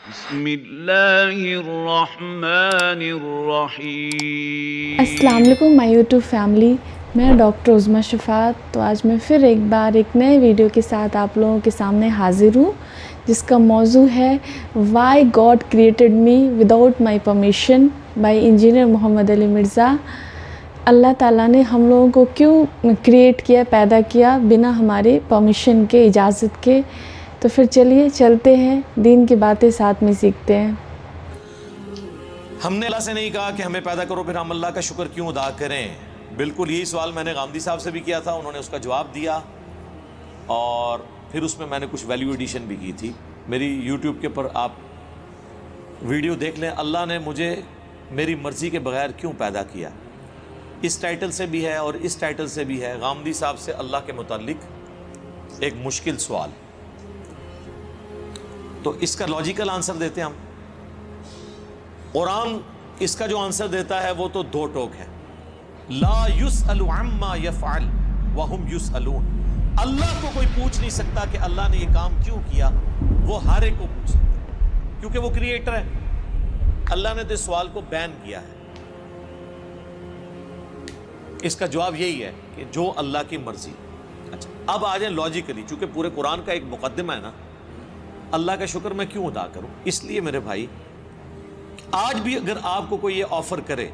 بسم اللہ الرحمن الرحیم۔ السلام علیکم مائی یوٹیوب فیملی، میں ڈاکٹر عظمیٰ شفاعت۔ تو آج میں پھر ایک بار ایک نئے ویڈیو کے ساتھ آپ لوگوں کے سامنے حاضر ہوں، جس کا موضوع ہے why God created me without my permission by engineer Muhammad Ali Mirza. Allah تعالیٰ نے ہم لوگوں کو کیوں کریٹ کیا، پیدا کیا بنا ہمارے پرمیشن کے، اجازت کے؟ تو پھر چلیے چلتے ہیں، دین کی باتیں ساتھ میں سیکھتے ہیں۔ ہم نے اللہ سے نہیں کہا کہ ہمیں پیدا کرو، پھر ہم اللہ کا شکر کیوں ادا کریں؟ بالکل یہی سوال میں نے غامدی صاحب سے بھی کیا تھا، انہوں نے اس کا جواب دیا، اور پھر اس میں نے کچھ ویلیو ایڈیشن بھی کی تھی۔ میری یوٹیوب کے اوپر آپ ویڈیو دیکھ لیں، اللہ نے مجھے میری مرضی کے بغیر کیوں پیدا کیا، اس ٹائٹل سے بھی ہے اور اس ٹائٹل سے بھی ہے، غامدی صاحب سے اللہ کے متعلق ایک مشکل سوال۔ تو اس کا لاجیکل آنسر دیتے ہیں ہم۔ قرآن اس کا جو آنسر دیتا ہے وہ تو دو ٹوک ہے، لا یسأل عما یفعل وہم یسألون۔ اللہ کو کوئی پوچھ نہیں سکتا کہ اللہ نے یہ کام کیوں کیا، وہ ہر ایک کو پوچھ سکتا ہے، کیونکہ وہ کریٹر ہے۔ اللہ نے تو اس سوال کو بین کیا ہے۔ اس کا جواب یہی ہے کہ جو اللہ کی مرضی۔ اچھا، اب آ جائیں لاجیکلی، چونکہ پورے قرآن کا ایک مقدمہ ہے نا، اللہ کا شکر میں کیوں ادا کروں؟ اس لیے میرے بھائی، آج بھی اگر آپ کو کوئی یہ آفر کرے،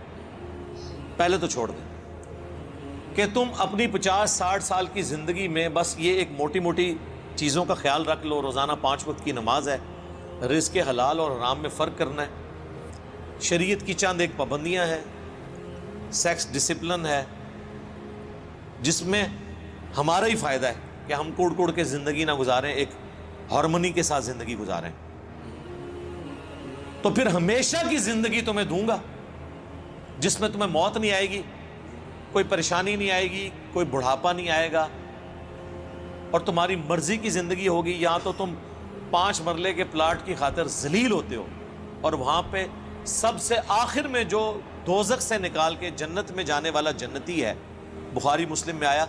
پہلے تو چھوڑ دیں کہ تم اپنی 50-60 سال کی زندگی میں بس یہ ایک موٹی موٹی چیزوں کا خیال رکھ لو، روزانہ 5 وقت کی نماز ہے، رزق حلال اور حرام میں فرق کرنا ہے، شریعت کی چند ایک پابندیاں ہیں، سیکس ڈسپلن ہے، جس میں ہمارا ہی فائدہ ہے کہ ہم کوڑ کوڑ کے زندگی نہ گزاریں، ایک ہارمونی کے ساتھ زندگی گزاریں، تو پھر ہمیشہ کی زندگی تمہیں دوں گا جس میں تمہیں موت نہیں آئے گی، کوئی پریشانی نہیں آئے گی، کوئی بڑھاپا نہیں آئے گا، اور تمہاری مرضی کی زندگی ہوگی۔ یہاں تو تم 5 مرلے کے پلاٹ کی خاطر ذلیل ہوتے ہو، اور وہاں پہ سب سے آخر میں جو دوزخ سے نکال کے جنت میں جانے والا جنتی ہے، بخاری مسلم میں آیا،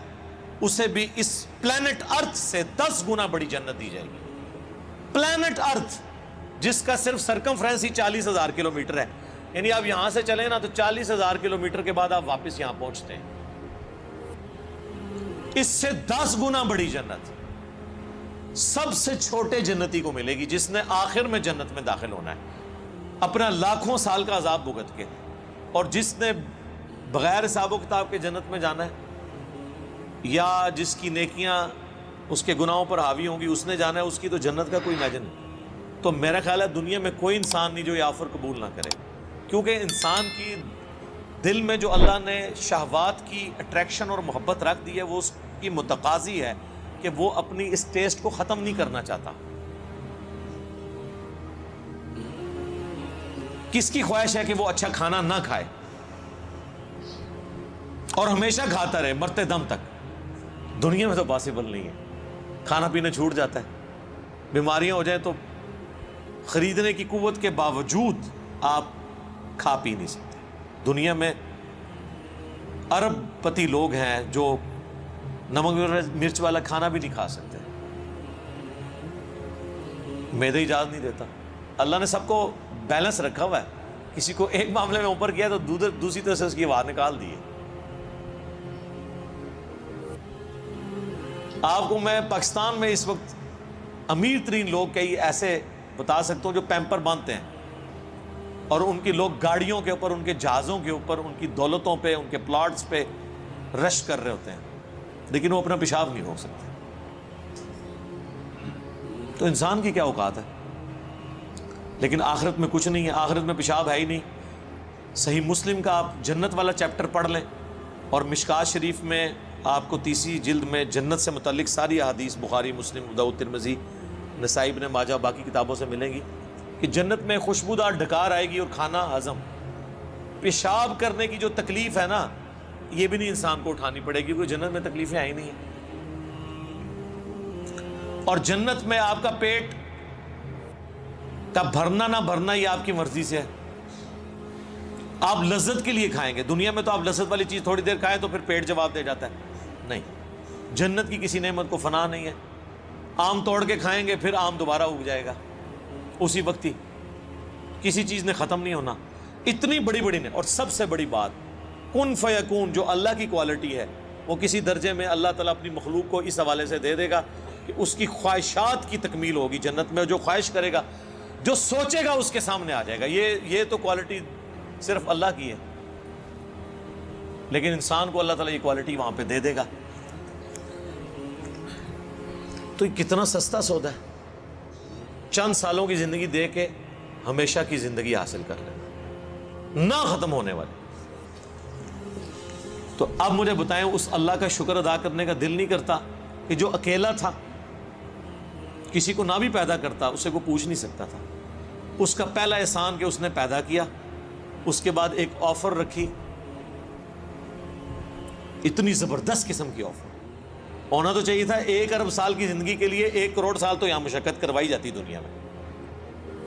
اسے بھی اس پلانٹ ارتھ سے 10 گنا بڑی جنت دی جائے گی۔ پلانٹ ارتھ جس کا صرف سرکمفرنس ہی 40,000 کلومیٹر ہے، یعنی آپ یہاں سے چلیں نا تو 40,000 کلومیٹر کے بعد آپ واپس یہاں پہنچتے ہیں۔ اس سے 10 گنا بڑی جنت سب سے چھوٹے جنتی کو ملے گی، جس نے آخر میں جنت میں داخل ہونا ہے اپنا لاکھوں سال کا عذاب بھگت کے، اور جس نے بغیر حساب و کتاب کے جنت میں جانا ہے، یا جس کی نیکیاں اس کے گناہوں پر حاوی ہوں گی، اس نے جانا ہے، اس کی تو جنت کا کوئی امیجن نہیں۔ تو میرا خیال ہے دنیا میں کوئی انسان نہیں جو یہ آفر قبول نہ کرے، کیونکہ انسان کی دل میں جو اللہ نے شہوات کی اٹریکشن اور محبت رکھ دی ہے، وہ اس کی متقاضی ہے کہ وہ اپنی اس ٹیسٹ کو ختم نہیں کرنا چاہتا۔ کس کی خواہش ہے کہ وہ اچھا کھانا نہ کھائے اور ہمیشہ کھاتا رہے مرتے دم تک؟ دنیا میں تو پاسبل نہیں ہے۔ کھانا پینا چھوٹ جاتا ہے، بیماریاں ہو جائیں تو خریدنے کی قوت کے باوجود آپ کھا پی نہیں سکتے۔ دنیا میں ارب پتی لوگ ہیں جو نمک مرچ والا کھانا بھی نہیں کھا سکتے، معدہ اجازت نہیں دیتا۔ اللہ نے سب کو بیلنس رکھا ہوا ہے، کسی کو ایک معاملے میں اوپر کیا تو دوسری طرف سے اس کی آواز نکال دی ہے۔ آپ کو میں پاکستان میں اس وقت امیر ترین لوگ کئی ایسے بتا سکتا ہوں جو پیمپر باندھتے ہیں، اور ان کی لوگ گاڑیوں کے اوپر، ان کے جہازوں کے اوپر، ان کی دولتوں پہ، ان کے پلاٹس پہ رش کر رہے ہوتے ہیں، لیکن وہ اپنا پیشاب نہیں روک سکتے۔ تو انسان کی کیا اوقات ہے؟ لیکن آخرت میں کچھ نہیں ہے، آخرت میں پیشاب ہے ہی نہیں۔ صحیح مسلم کا آپ جنت والا چیپٹر پڑھ لیں، اور مشکات شریف میں آپ کو 30 جلد میں جنت سے متعلق ساری احادیث بخاری، مسلم، ابو داؤد، ترمذی، نسائی، ابن ماجہ، باقی کتابوں سے ملیں گی کہ جنت میں خوشبودار ڈکار آئے گی اور کھانا ہضم۔ پیشاب کرنے کی جو تکلیف ہے نا، یہ بھی نہیں انسان کو اٹھانی پڑے گی، کیونکہ جنت میں تکلیفیں آئی نہیں ہیں۔ اور جنت میں آپ کا پیٹ کا بھرنا نہ بھرنا یہ آپ کی مرضی سے ہے، آپ لذت کے لیے کھائیں گے۔ دنیا میں تو آپ لذت والی چیز تھوڑی دیر کھائیں تو پھر پیٹ جواب دے جاتا ہے، نہیں، جنت کی کسی نعمت کو فنا نہیں ہے۔ آم توڑ کے کھائیں گے، پھر آم دوبارہ اگ جائے گا اسی وقت ہی، کسی چیز نے ختم نہیں ہونا. اتنی بڑی بڑی نے. اور سب سے بڑی بات کن فیکون جو اللہ کی کوالٹی ہے وہ کسی درجے میں اللہ تعالیٰ اپنی مخلوق کو اس حوالے سے دے دے گا کہ اس کی خواہشات کی تکمیل ہوگی جنت میں. جو خواہش کرے گا جو سوچے گا اس کے سامنے آ جائے گا. یہ تو کوالٹی صرف اللہ کی ہے, لیکن انسان کو اللہ تعالیٰ یہ کوالٹی وہاں پہ دے دے گا. تو یہ کتنا سستا سودا ہے, چند سالوں کی زندگی دے کے ہمیشہ کی زندگی حاصل کر لینا, نہ ختم ہونے والی. تو اب مجھے بتائیں اس اللہ کا شکر ادا کرنے کا دل نہیں کرتا کہ جو اکیلا تھا, کسی کو نہ بھی پیدا کرتا, اسے کوئی پوچھ نہیں سکتا تھا. اس کا پہلا احسان کہ اس نے پیدا کیا, اس کے بعد ایک آفر رکھی, اتنی زبردست قسم کی آفر. ہونا تو چاہیے تھا 1 ارب سال کی زندگی کے لیے 1 کروڑ سال تو یہاں مشقت کروائی جاتی دنیا میں,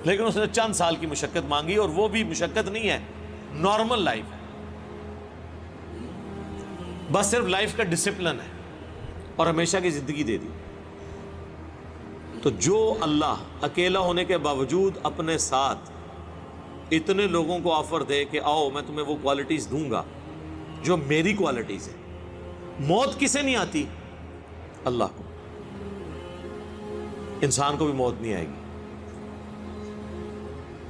لیکن اس نے چند سال کی مشقت مانگی, اور وہ بھی مشقت نہیں ہے, نارمل لائف ہے, بس صرف لائف کا ڈسپلن ہے, اور ہمیشہ کی زندگی دے دی. تو جو اللہ اکیلا ہونے کے باوجود اپنے ساتھ اتنے لوگوں کو آفر دے کہ آؤ میں تمہیں وہ کوالٹیز دوں گا جو میری کوالٹیز ہیں. موت کسے نہیں آتی؟ اللہ کو. انسان کو بھی موت نہیں آئے گی.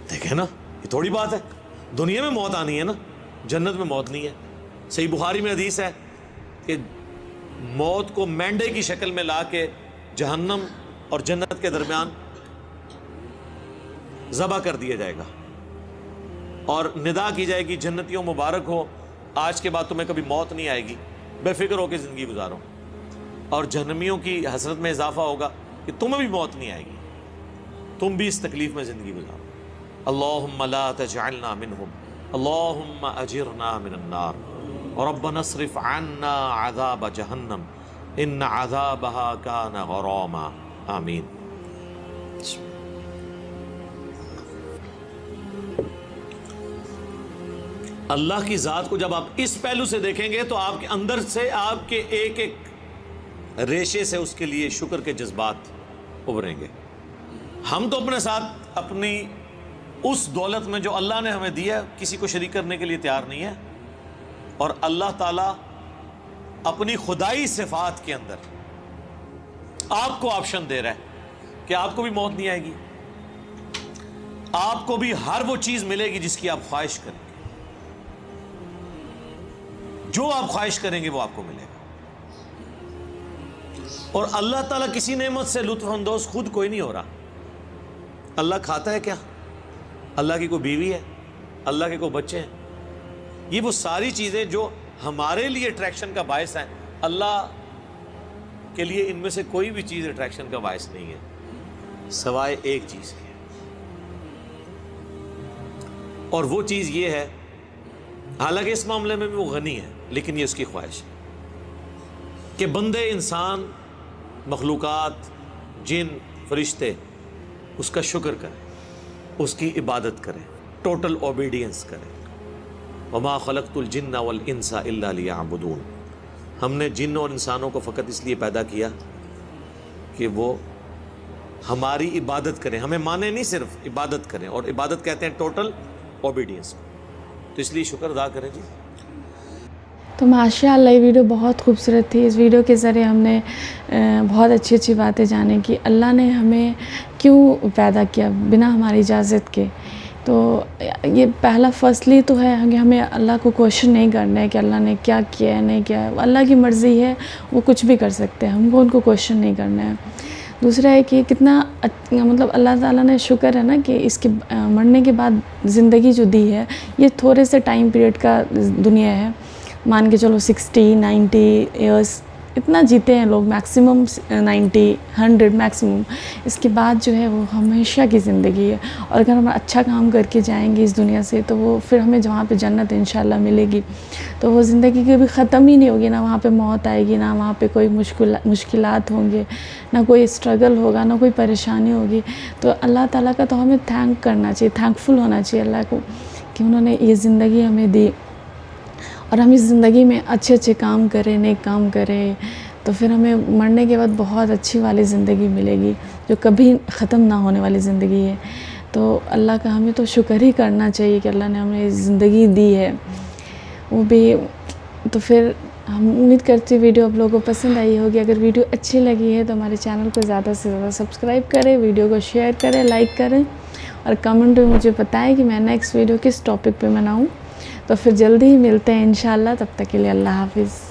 دیکھیں نا, یہ تھوڑی بات ہے. دنیا میں موت آنی ہے نا, جنت میں موت نہیں ہے. صحیح بخاری میں حدیث ہے کہ موت کو مینڈے کی شکل میں لا کے جہنم اور جنت کے درمیان ذبح کر دیا جائے گا, اور ندا کی جائے گی جنتیوں مبارک ہو, آج کے بعد تمہیں کبھی موت نہیں آئے گی, بے فکر ہو کے زندگی گزارو. اور جہنمیوں کی حسرت میں اضافہ ہوگا کہ تمہیں بھی موت نہیں آئے گی, تم بھی اس تکلیف میں زندگی گزارو. اللہم لا تجعلنا منہم, اللہم اجرنا من النار, ربنا اصرف عنا عذاب جہنم ان عذابها کان غراما. آمین. اللہ کی ذات کو جب آپ اس پہلو سے دیکھیں گے تو آپ کے اندر سے, آپ کے ایک ایک ریشے سے اس کے لیے شکر کے جذبات ابھریں گے. ہم تو اپنے ساتھ اپنی اس دولت میں جو اللہ نے ہمیں دیا کسی کو شریک کرنے کے لیے تیار نہیں ہے, اور اللہ تعالیٰ اپنی خدائی صفات کے اندر آپ کو آپشن دے رہا ہے کہ آپ کو بھی موت نہیں آئے گی, آپ کو بھی ہر وہ چیز ملے گی جس کی آپ خواہش کریں گے, جو آپ خواہش کریں گے وہ آپ کو ملے گا. اور اللہ تعالیٰ کسی نعمت سے لطف اندوز خود کوئی نہیں ہو رہا. اللہ کھاتا ہے کیا؟ اللہ کی کوئی بیوی ہے؟ اللہ کے کوئی بچے ہیں؟ یہ وہ ساری چیزیں جو ہمارے لیے اٹریکشن کا باعث ہیں, اللہ کے لیے ان میں سے کوئی بھی چیز اٹریکشن کا باعث نہیں ہے سوائے ایک چیز کی, اور وہ چیز یہ ہے, حالانکہ اس معاملے میں بھی وہ غنی ہے, لیکن یہ اس کی خواہش ہے کہ بندے, انسان, مخلوقات, جن, فرشتے اس کا شکر کریں, اس کی عبادت کریں, ٹوٹل اوبیڈینس کریں. وما خلقت الجن والانس الا لیعبدون. ہم نے جن اور انسانوں کو فقط اس لیے پیدا کیا کہ وہ ہماری عبادت کریں, ہمیں مانے نہیں, صرف عبادت کریں, اور عبادت کہتے ہیں ٹوٹل اوبیڈینس. تو اس لیے شکر ادا کریں. جی تو ماشاء اللہ یہ ویڈیو بہت خوبصورت تھی. اس ویڈیو کے ذریعے ہم نے بہت اچھی اچھی باتیں جانیں کہ اللہ نے ہمیں کیوں پیدا کیا بنا ہماری اجازت کے. تو یہ پہلا فصلی تو ہے کہ ہمیں اللہ کو کوشچن نہیں کرنا ہے کہ اللہ نے کیا کیا ہے نہیں کیا ہے. اللہ کی مرضی ہے, وہ کچھ بھی کر سکتے ہیں, ہم کو ان کو کوشچن نہیں کرنا ہے. دوسرا ہے کہ کتنا مطلب اللہ تعالیٰ نے شکر ہے نا کہ اس کے مرنے کے بعد زندگی جو دی ہے یہ تھوڑے سے ٹائم پیریڈ کا دنیا ہے. مان کے چلو 60-90 ایئرس اتنا جیتے ہیں لوگ, میکسیمم 90-100 میکسیمم. اس کے بعد جو ہے وہ ہمیشہ کی زندگی ہے, اور اگر ہم اچھا کام کر کے جائیں گے اس دنیا سے تو وہ پھر ہمیں جہاں پہ جنت انشاءاللہ ملے گی. تو وہ زندگی کبھی ختم ہی نہیں ہوگی, نہ وہاں پہ موت آئے گی, نہ وہاں پہ کوئی مشکلات ہوں گے, نہ کوئی اسٹرگل ہوگا, نہ کوئی پریشانی ہوگی. تو اللہ تعالیٰ کا تو ہمیں تھینک کرنا چاہیے, تھینکفل ہونا چاہیے اللہ کو کہ انہوں نے یہ زندگی ہمیں دی, اور ہم اس زندگی میں اچھے اچھے کام کریں, نیک کام کریں, تو پھر ہمیں مرنے کے بعد بہت اچھی والی زندگی ملے گی جو کبھی ختم نہ ہونے والی زندگی ہے. تو اللہ کا ہمیں تو شکر ہی کرنا چاہیے کہ اللہ نے ہمیں زندگی دی ہے وہ بھی. تو پھر ہم امید کرتے ہیں ویڈیو آپ لوگوں کو پسند آئی ہوگی. اگر ویڈیو اچھی لگی ہے تو ہمارے چینل کو زیادہ سے زیادہ سبسکرائب کریں, ویڈیو کو شیئر کریں, لائک کریں اور کمنٹ میں مجھے بتائیں کہ میں نیکسٹ ویڈیو کس ٹاپک پہ بناؤں. تو پھر جلدی ہی ملتے ہیں انشاءاللہ. تب تک کے لیے اللہ حافظ.